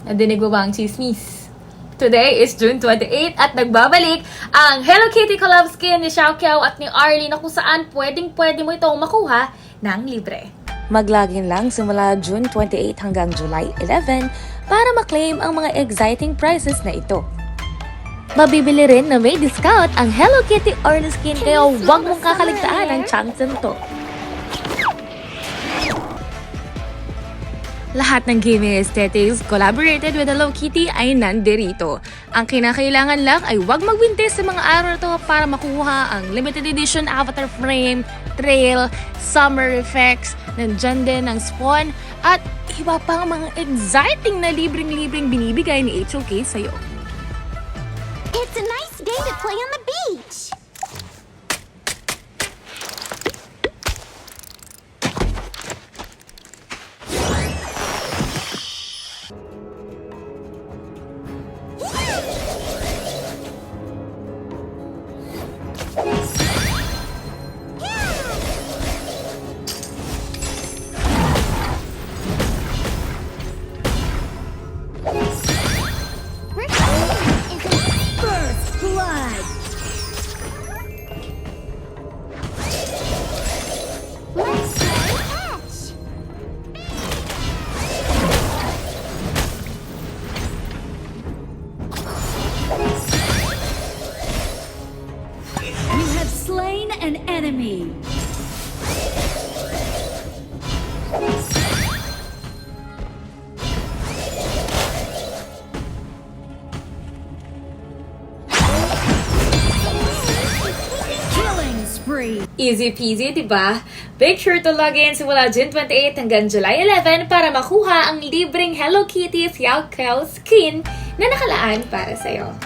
Nadinig mo ba ang chismis? Today is June 28 at nagbabalik ang Hello Kitty collab skin ni Xiao Qiao at ni Arlie na kung saan pwedeng-pwede mo itong makuha ng libre. Mag-login lang simula June 28 hanggang July 11 para maklaim ang mga exciting prizes na ito. Mabibili rin na may discount ang Hello Kitty Arlie skin kaya huwag mong kakaligtaan ang chance nito. Lahat ng gaming aesthetics collaborated with Hello Kitty ay nandirito. Ang kinakailangan lang ay huwag magbintis sa mga araw na to para makuha ang limited edition avatar frame, trail, summer effects, nandyan din ang spawn, at iba pang mga exciting na libreng-libreng binibigay ni HOK sa'yo. It's a nice day to play on the beach. First blood. Let's play catch. You have slain an enemy. Killing spree. Easy peasy, diba? Make sure to log in simula June 28 hanggang July 11 para makuha ang libreng Hello Kitty Xiao Qiao skin na nakalaan para sa'yo.